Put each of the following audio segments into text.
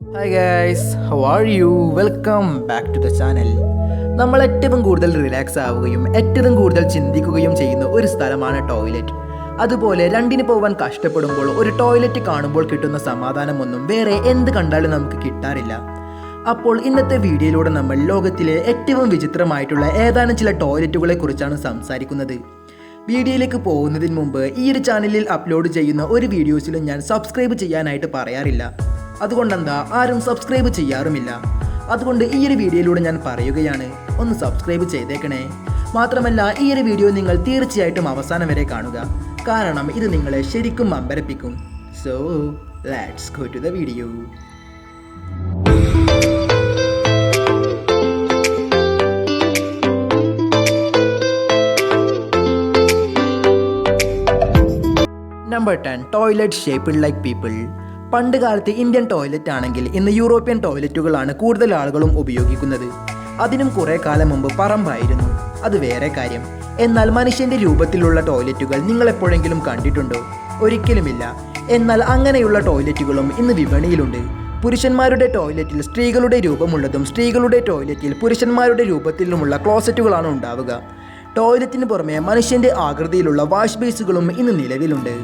Hi guys, how are you? Welcome back to the channel. നമ്മൾ ഏറ്റവും കൂടുതൽ relax ആവുകയും ഏറ്റവും കൂടുതൽ ചിന്തിക്കുകയും ചെയ്യുന്ന ഒരു സ്ഥലമാണ് ടോയ്ലറ്റ്. അതുപോലെ രണ്ടിന് പോകാൻ കഷ്ടപ്പെടുമ്പോൾ ഒരു ടോയ്ലറ്റ് കാണുമ്പോൾ കിട്ടുന്ന സമാധാനമൊന്നും വേറെ എന്ത് കണ്ടാലും നമുക്ക് കിട്ടാറില്ല. അപ്പോൾ ഇന്നത്തെ വീഡിയോയിലൂടെ നമ്മൾ ലോകത്തിലെ ഏറ്റവും വിചിത്രമായിട്ടുള്ള ഏതാനും ചില ടോയ്ലറ്റുകളെ കുറിച്ചാണ് സംസാരിക്കുന്നത്. വീഡിയോയിലേക്ക് പോകുന്നതിന് മുമ്പ് ഈ ഒരു ചാനലിൽ അപ്ലോഡ് ചെയ്യുന്ന ഒരു വീഡിയോസിലും ഞാൻ സബ്സ്ക്രൈബ് ചെയ്യാനായിട്ട് പറയാറില്ല. അതുകൊണ്ടെന്താ ആരും സബ്സ്ക്രൈബ് ചെയ്യാറുമില്ല. അതുകൊണ്ട് ഈ ഒരു വീഡിയോയിലൂടെ ഞാൻ പറയുകയാണ്, ഒന്ന് സബ്സ്ക്രൈബ് ചെയ്തേക്കണേ. മാത്രമല്ല ഈ ഒരു വീഡിയോ നിങ്ങൾ തീർച്ചയായിട്ടും അവസാനം വരെ കാണുക, കാരണം ഇത് നിങ്ങളെ ശരിക്കും അമ്പരപ്പിക്കും. So let's go to the video. Number 10, toilet shaped like people. പണ്ട് കാലത്ത് ഇന്ത്യൻ ടോയ്ലറ്റ് ആണെങ്കിൽ ഇന്ന് യൂറോപ്യൻ ടോയ്ലറ്റുകളാണ് കൂടുതൽ ആളുകളും ഉപയോഗിക്കുന്നത്. അതിനും കുറേ കാലം മുമ്പ് പറമ്പായിരുന്നു, അത് വേറെ കാര്യം. എന്നാൽ മനുഷ്യൻ്റെ രൂപത്തിലുള്ള ടോയ്ലറ്റുകൾ നിങ്ങൾ എപ്പോഴെങ്കിലും കണ്ടിട്ടുണ്ടോ? ഒരിക്കലുമില്ല. എന്നാൽ അങ്ങനെയുള്ള ടോയ്ലറ്റുകളും ഇന്ന് വിപണിയിലുണ്ട്. പുരുഷന്മാരുടെ ടോയ്ലറ്റിൽ സ്ത്രീകളുടെ രൂപമുള്ളതും സ്ത്രീകളുടെ ടോയ്ലറ്റിൽ പുരുഷന്മാരുടെ രൂപത്തിലുമുള്ള ക്ലോസറ്റുകളാണ് ഉണ്ടാവുക. ടോയ്ലറ്റിന് പുറമെ മനുഷ്യൻ്റെ ആകൃതിയിലുള്ള വാഷ് ബേസുകളും ഇന്ന് നിലവിലുണ്ട്.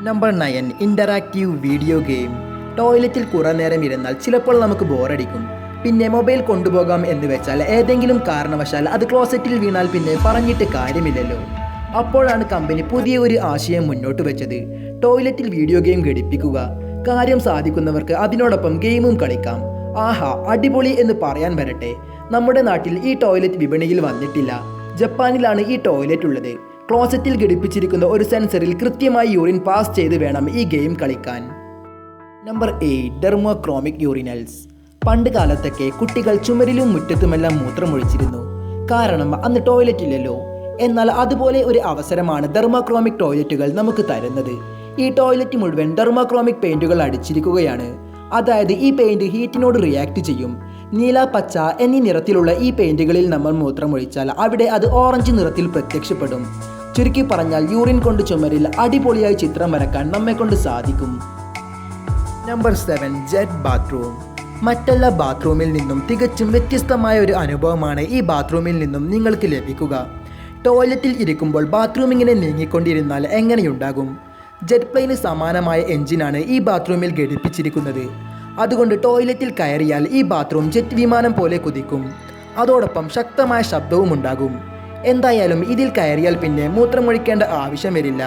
Number 9, interactive video game. ടോയ്ലറ്റിൽ കുറേ നേരം ഇരുന്നാൽ ചിലപ്പോൾ നമുക്ക് ബോറടിക്കും. പിന്നെ മൊബൈൽ കൊണ്ടുപോകാം എന്ന് വെച്ചാൽ ഏതെങ്കിലും കാരണവശാൽ അത് ക്ലോസറ്റിൽ വീണാൽ പിന്നെ പറഞ്ഞിട്ട് കാര്യമില്ലല്ലോ. അപ്പോഴാണ് കമ്പനി പുതിയ ഒരു ആശയം മുന്നോട്ട് വെച്ചത്, ടോയ്ലറ്റിൽ വീഡിയോ ഗെയിം ഘടിപ്പിക്കുക. കാര്യം സാധിക്കുന്നവർക്ക് അതിനോടൊപ്പം ഗെയിമും കളിക്കാം. ആഹാ, അടിപൊളി എന്ന് പറയാൻ വരട്ടെ, നമ്മുടെ നാട്ടിൽ ഈ ടോയ്ലറ്റ് വിപണിയിൽ വന്നിട്ടില്ല. ജപ്പാനിലാണ് ഈ ടോയ്ലറ്റ് ഉള്ളത്. ക്ലോസറ്റിൽ ഘടിപ്പിച്ചിരിക്കുന്ന ഒരു സെൻസറിൽ കൃത്യമായി യൂറിൻ പാസ് ചെയ്ത് വേണം ഈ ഗെയിം കളിക്കാൻ. Number 8, thermochromic urinals. പണ്ട് കാലത്തൊക്കെ കുട്ടികൾ ചുമരിലും മുറ്റത്തുമെല്ലാം മൂത്രമൊഴിച്ചിരുന്നു, കാരണം അന്ന് ടോയ്ലറ്റ് ഇല്ലല്ലോ. എന്നാൽ അതുപോലെ ഒരു അവസരമാണ് ഡെർമോക്രോമിക് ടോയ്ലറ്റുകൾ നമുക്ക് തരുന്നത്. ഈ ടോയ്ലറ്റ് മുഴുവൻ ഡെർമോക്രോമിക് പെയിന്റുകൾ അടിച്ചിരിക്കുകയാണ്. അതായത് ഈ പെയിന്റ് ഹീറ്റിനോട് റിയാക്ട് ചെയ്യും. നീല, പച്ച എന്നീ നിറത്തിലുള്ള ഈ പെയിന്റുകളിൽ നമ്മൾ മൂത്രമൊഴിച്ചാൽ അവിടെ അത് ഓറഞ്ച് നിറത്തിൽ പ്രത്യക്ഷപ്പെടും. ചുരുക്കി പറഞ്ഞാൽ യൂറിൻ കൊണ്ട് ചുമരിൽ അടിപൊളിയായി ചിത്രം വരക്കാൻ നമ്മെ കൊണ്ട് സാധിക്കും. Number 7, jet bathroom. മറ്റെല്ലാ ബാത്റൂമിൽ നിന്നും തികച്ചും വ്യത്യസ്തമായ ഒരു അനുഭവമാണ് ഈ ബാത്റൂമിൽ നിന്നും നിങ്ങൾക്ക് ലഭിക്കുക. ടോയ്ലറ്റിൽ ഇരിക്കുമ്പോൾ ബാത്റൂം ഇങ്ങനെ നീങ്ങിക്കൊണ്ടിരുന്നാൽ എങ്ങനെയുണ്ടാകും? ജെറ്റ് പ്ലെയിന് സമാനമായ എഞ്ചിനാണ് ഈ ബാത്റൂമിൽ ഘടിപ്പിച്ചിരിക്കുന്നത്. അതുകൊണ്ട് ടോയ്ലറ്റിൽ കയറിയാൽ ഈ ബാത്റൂം ജെറ്റ് വിമാനം പോലെ കുതിക്കും. അതോടൊപ്പം ശക്തമായ ശബ്ദവും ഉണ്ടാകും. എന്തായാലും ഇതിൽ കയറിയാൽ പിന്നെ മൂത്രമൊഴിക്കേണ്ട ആവശ്യം വരില്ല,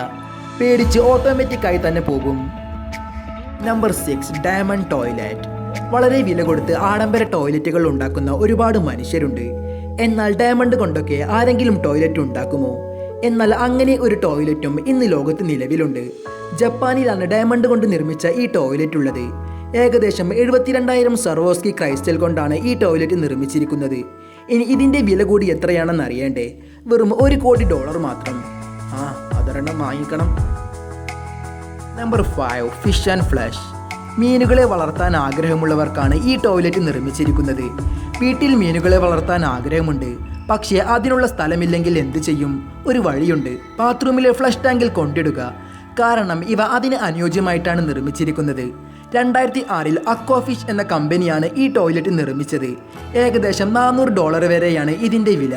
പേടിച്ച് ഓട്ടോമാറ്റിക്കായി തന്നെ പോകും. Number 6, diamond toilet. വളരെ വില കൊടുത്ത് ആഡംബര ടോയ്ലറ്റുകൾ ഉണ്ടാക്കുന്ന ഒരുപാട് മനുഷ്യരുണ്ട്. എന്നാൽ ഡയമണ്ട് കൊണ്ടൊക്കെ ആരെങ്കിലും ടോയ്ലറ്റ് ഉണ്ടാക്കുമോ? എന്നാൽ അങ്ങനെ ഒരു ടോയ്ലറ്റും ഇന്ന് ലോകത്ത് നിലവിലുണ്ട്. ജപ്പാനിലാണ് ഡയമണ്ട് കൊണ്ട് നിർമ്മിച്ച ഈ ടോയ്ലറ്റ് ഉള്ളത്. ഏകദേശം 72,000 സർവോസ്കി ക്രൈസ്റ്റൽ കൊണ്ടാണ് ഈ ടോയ്ലറ്റ് നിർമ്മിച്ചിരിക്കുന്നത്. ഇനി ഇതിൻ്റെ വില കൂടി എത്രയാണെന്ന് അറിയണ്ടേ? വെറും $1 കോടി മാത്രം. അതൊരെണ്ണം വാങ്ങിക്കണം. Number 5, fish and flush. മീനുകളെ വളർത്താൻ ആഗ്രഹമുള്ളവർക്കാണ് ഈ ടോയ്ലറ്റ് നിർമ്മിച്ചിരിക്കുന്നത്. വീട്ടിൽ മീനുകളെ വളർത്താൻ ആഗ്രഹമുണ്ട്, പക്ഷേ അതിനുള്ള സ്ഥലമില്ലെങ്കിൽ എന്ത് ചെയ്യും? ഒരു വഴിയുണ്ട്, ബാത്റൂമിലെ ഫ്ലഷ് ടാങ്കിൽ കൊണ്ടിടുക. കാരണം ഇവ അതിന് അനുയോജ്യമായിട്ടാണ് നിർമ്മിച്ചിരിക്കുന്നത്. 2006 അക്വാഫിഷ് എന്ന കമ്പനിയാണ് ഈ ടോയ്ലറ്റ് നിർമ്മിച്ചത്. ഏകദേശം $400 വരെയാണ് ഇതിൻ്റെ വില.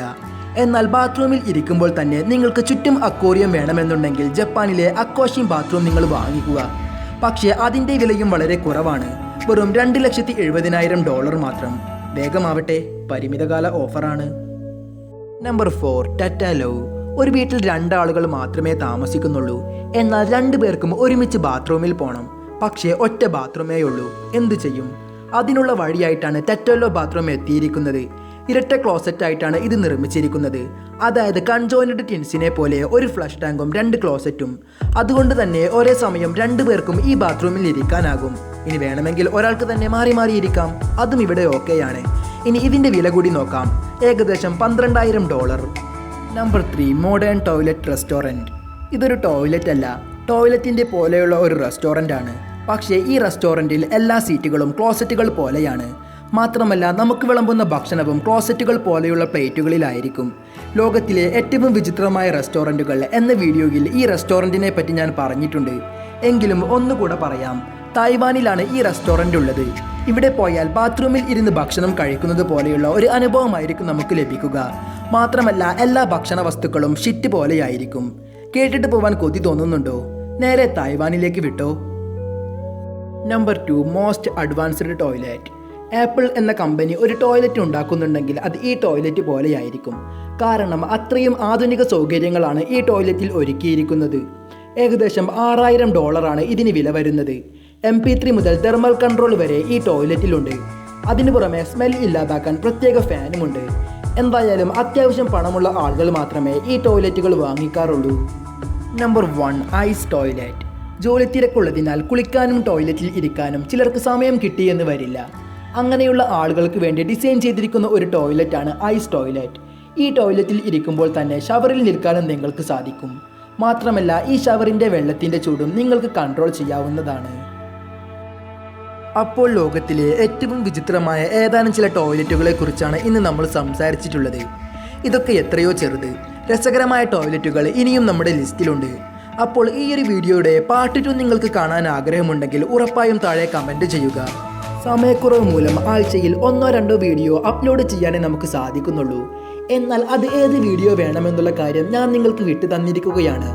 എന്നാൽ ബാത്റൂമിൽ ഇരിക്കുമ്പോൾ തന്നെ നിങ്ങൾക്ക് ചുറ്റും അക്വേറിയം വേണമെന്നുണ്ടെങ്കിൽ ജപ്പാനിലെ അക്വാഷിം ബാത്റൂം നിങ്ങൾ വാങ്ങിക്കുക. പക്ഷേ അതിൻ്റെ വിലയും വളരെ കുറവാണ്, വെറും $2,70,000 മാത്രം. വേഗമാവട്ടെ, പരിമിതകാല ഓഫറാണ്. നമ്പർ 4, ടാറ്റാലോ. ഒരു വീട്ടിൽ 2 ആളുകൾ മാത്രമേ താമസിക്കുന്നുള്ളൂ. എന്നാൽ 2 പേർക്കും ഒരുമിച്ച് ബാത്റൂമിൽ പോകണം, പക്ഷേ ഒറ്റ ബാത്റൂമേ ഉള്ളൂ. എന്ത് ചെയ്യും? അതിനുള്ള വഴിയായിട്ടാണ് ടാറ്റാലോ ബാത്റൂം എത്തിയിരിക്കുന്നത്. ഇരട്ട ക്ലോസറ്റ് ആയിട്ടാണ് ഇത് നിർമ്മിച്ചിരിക്കുന്നത്. അതായത് കൺജോയിൻഡ് ടിൻസിനെ പോലെ ഒരു ഫ്ലഷ് ടാങ്കും 2 ക്ലോസറ്റും. അതുകൊണ്ട് തന്നെ ഒരേ സമയം 2 പേർക്കും ഈ ബാത്റൂമിൽ ഇരിക്കാനാകും. ഇനി വേണമെങ്കിൽ ഒരാൾക്ക് തന്നെ മാറി മാറി ഇരിക്കാം, അതും ഇവിടെ ഓക്കെയാണ്. ഇനി ഇതിൻ്റെ വില കൂടി നോക്കാം, ഏകദേശം $12,000. Number 3, modern toilet restaurant. ഇതൊരു ടോയ്ലറ്റ് അല്ല, ടോയ്ലറ്റിൻ്റെ പോലെയുള്ള ഒരു റെസ്റ്റോറൻ്റ് ആണ്. പക്ഷേ ഈ റെസ്റ്റോറൻറ്റിൽ എല്ലാ സീറ്റുകളും ക്ലോസറ്റുകൾ പോലെയാണ്. മാത്രമല്ല നമുക്ക് വിളമ്പുന്ന ഭക്ഷണവും ക്ലോസറ്റുകൾ പോലെയുള്ള പ്ലേറ്റുകളിലായിരിക്കും. ലോകത്തിലെ ഏറ്റവും വിചിത്രമായ റെസ്റ്റോറൻറ്റുകൾ എന്ന വീഡിയോയിൽ ഈ റെസ്റ്റോറൻറ്റിനെ പറ്റി ഞാൻ പറഞ്ഞിട്ടുണ്ട്. എങ്കിലും ഒന്നുകൂടെ പറയാം, തായ്വാനിലാണ് ഈ റെസ്റ്റോറൻ്റ് ഉള്ളത്. ഇവിടെ പോയാൽ ബാത്റൂമിൽ ഇരുന്ന് ഭക്ഷണം കഴിക്കുന്നത് പോലെയുള്ള ഒരു അനുഭവമായിരിക്കും നമുക്ക് ലഭിക്കുക. മാത്രമല്ല എല്ലാ ഭക്ഷണ വസ്തുക്കളും ഷിറ്റ് പോലെയായിരിക്കും. കേട്ടിട്ട് പോവാൻ കൊതി തോന്നുന്നുണ്ടോ? നേരെ തായ്വാനിലേക്ക് വിട്ടോ. Number 2 most advanced toilet. Apple എന്ന കമ്പനി ഒരു ടോയ്ലറ്റ് ഉണ്ടാക്കുന്നുണ്ടെങ്കിൽ അത് ഈ ടോയ്ലറ്റ് പോലെയായിരിക്കും. കാരണം അത്രയും ആധുനിക സൗകര്യങ്ങളാണ് ഈ ടോയ്ലറ്റിൽ ഒരുക്കിയിരിക്കുന്നത്. ഏകദേശം $6000 ഇതിന് വില വരുന്നത്. MP3 മുതൽ തെർമൽ കൺട്രോൾ വരെ ഈ ടോയ്ലറ്റിലുണ്ട്. അതിനു പുറമെ സ്മെൽ ഇല്ലാതാക്കാൻ പ്രത്യേക ഫാനുമുണ്ട്. എന്തായാലും അത്യാവശ്യം പണമുള്ള ആളുകൾ മാത്രമേ ഈ ടോയ്ലറ്റുകൾ വാങ്ങിക്കാറുള്ളൂ. Number 1 ice toilet. ജോലി തിരക്കുള്ളതിനാൽ കുളിക്കാനും ടോയ്ലറ്റിൽ ഇരിക്കാനും ചിലർക്ക് സമയം കിട്ടിയെന്ന് വരില്ല. അങ്ങനെയുള്ള ആളുകൾക്ക് വേണ്ടി ഡിസൈൻ ചെയ്തിരിക്കുന്ന ഒരു ടോയ്ലറ്റാണ് ഐസ് ടോയ്ലറ്റ്. ഈ ടോയ്ലറ്റിൽ ഇരിക്കുമ്പോൾ തന്നെ ഷവറിൽ നിൽക്കാനും നിങ്ങൾക്ക് സാധിക്കും. മാത്രമല്ല ഈ ഷവറിൻ്റെ വെള്ളത്തിൻ്റെ ചൂടും നിങ്ങൾക്ക് കൺട്രോൾ ചെയ്യാവുന്നതാണ്. അപ്പോൾ ലോകത്തിലെ ഏറ്റവും വിചിത്രമായ ഏതാനും ചില ടോയ്ലറ്റുകളെ കുറിച്ചാണ് ഇന്ന് നമ്മൾ സംസാരിച്ചിട്ടുള്ളത്. ഇതൊക്കെ എത്രയോ ചെറുത്. രസകരമായ ടോയ്ലറ്റുകൾ ഇനിയും നമ്മുടെ ലിസ്റ്റിലുണ്ട്. അപ്പോൾ ഈ ഒരു വീഡിയോയുടെ പാർട്ട് 2 നിങ്ങൾക്ക് കാണാൻ ആഗ്രഹമുണ്ടെങ്കിൽ ഉറപ്പായും താഴെ കമൻറ്റ് ചെയ്യുക. സമയക്കുറവ് മൂലം ആഴ്ചയിൽ 1-2 വീഡിയോ അപ്ലോഡ് ചെയ്യാനേ നമുക്ക് സാധിക്കുന്നുള്ളൂ. എന്നാൽ അത് ഏത് വീഡിയോ വേണമെന്നുള്ള കാര്യം ഞാൻ നിങ്ങൾക്ക് വിട്ടു തന്നിരിക്കുകയാണ്.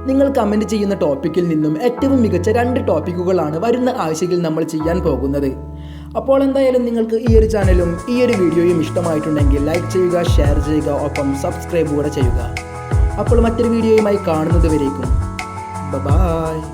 നിങ്ങൾ കമൻറ്റ് ചെയ്യുന്ന ടോപ്പിക്കിൽ നിന്നും ഏറ്റവും മികച്ച 2 ടോപ്പിക്കുകളാണ് വരുന്ന ആഴ്ചയിൽ നമ്മൾ ചെയ്യാൻ പോകുന്നത്. അപ്പോൾ എന്തായാലും നിങ്ങൾക്ക് ഈ ഒരു ചാനലും ഈ ഒരു വീഡിയോയും ഇഷ്ടമായിട്ടുണ്ടെങ്കിൽ ലൈക്ക് ചെയ്യുക, ഷെയർ ചെയ്യുക, ഒപ്പം സബ്സ്ക്രൈബ് കൂടെ ചെയ്യുക. അപ്പോൾ മറ്റൊരു വീഡിയോയുമായി കാണുന്നത് വരേക്കും ബൈ.